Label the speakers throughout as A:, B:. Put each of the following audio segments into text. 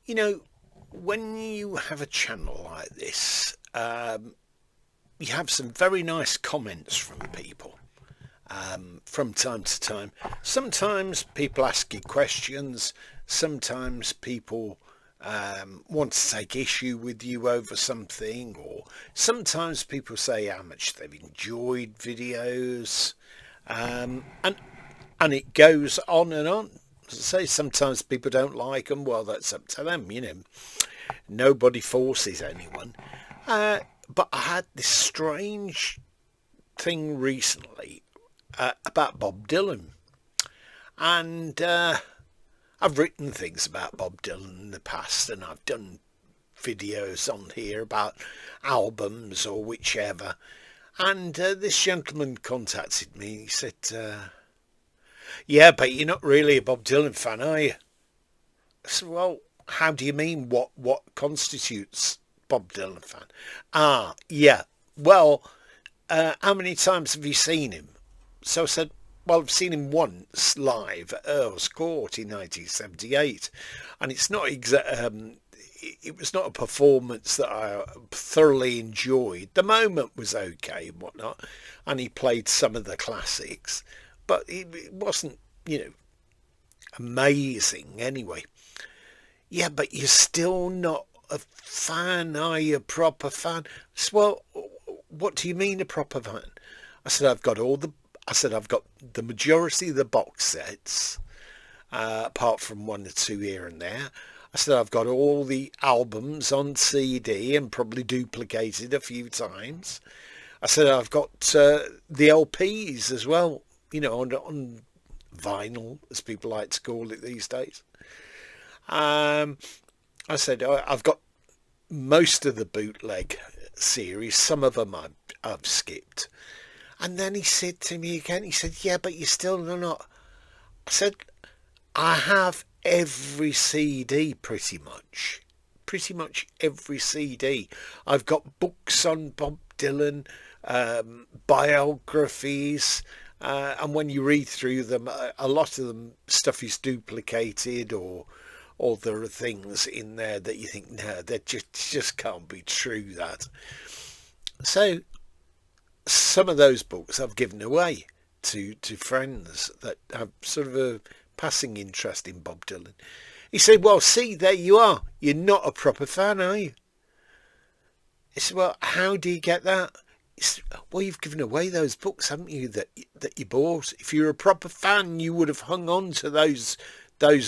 A: You know, when you have a channel like this, you have some very nice comments from people from time to time. Sometimes people ask you questions. Sometimes people want to take issue with you over something, or sometimes people say how much they've enjoyed videos, and it goes on and on. As I say, sometimes people don't like them. Well, that's up to them, you know. Nobody forces anyone. But I had this strange thing recently about Bob Dylan. And I've written things about Bob Dylan in the past, and I've done videos on here about albums or whichever. And this gentleman contacted me. He said, yeah, but you're not really a Bob Dylan fan, are you? I said, well, how do you mean what constitutes Bob Dylan fan? Ah, yeah. Well, how many times have you seen him? So I said, well, I've seen him once live at Earl's Court in 1978, and it's not it was not a performance that I thoroughly enjoyed. The moment was okay and whatnot, and he played some of the classics, but it wasn't, you know, amazing anyway. Yeah, but you're still not a fan, are you? A proper fan? I said, well, what do you mean a proper fan? I said, I've got the majority of the box sets, apart from one or two here and there. I said, I've got all the albums on CD and probably duplicated a few times. I said, I've got the LPs as well, you know, on vinyl, as people like to call it these days. I said, I've got most of the bootleg series. Some of them I've skipped. And then he said to me again, he said, yeah, but you're still not. I said, I have every CD pretty much. Pretty much every CD. I've got books on Bob Dylan, biographies, and when you read through them, a lot of them stuff is duplicated, or there are things in there that you think, no, that just can't be true, that. So some of those books I've given away to friends that have sort of a passing interest in Bob Dylan. He said, well, see, there you are. You're not a proper fan, are you? He said, well, how do you get that? He said, well, you've given away those books, haven't you, that you bought? If you're a proper fan, you would have hung on to those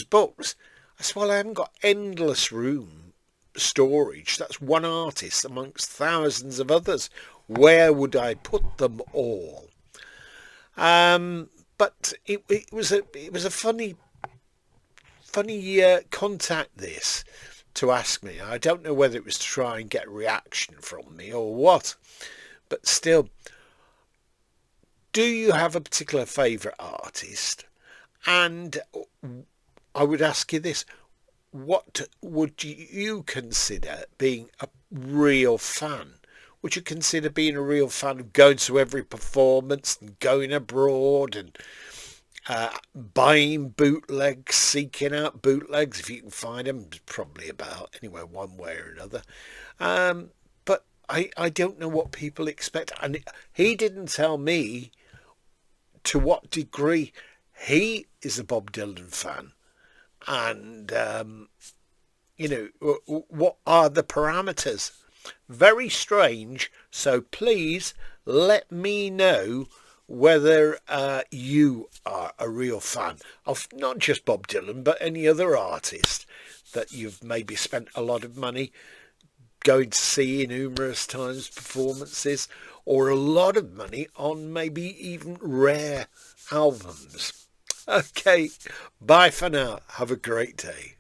A: books. I said, well, I haven't got endless room storage. That's one artist amongst thousands of others. Where would I put them all? But it was a funny contact, this, to ask me. I don't know whether it was to try and get a reaction from me or what, but still, do you have a particular favourite artist? And I would ask you this: what would you consider being a real fan? Would you consider being a real fan of going to every performance and going abroad and buying bootlegs, seeking out bootlegs if you can find them? There's probably about anywhere one way or another. But I don't know what people expect. And he didn't tell me to what degree he is a Bob Dylan fan. And, what are the parameters? Very strange. So please let me know whether you are a real fan of not just Bob Dylan, but any other artist that you've maybe spent a lot of money going to see numerous times, performances, or a lot of money on maybe even rare albums. Okay, bye for now. Have a great day.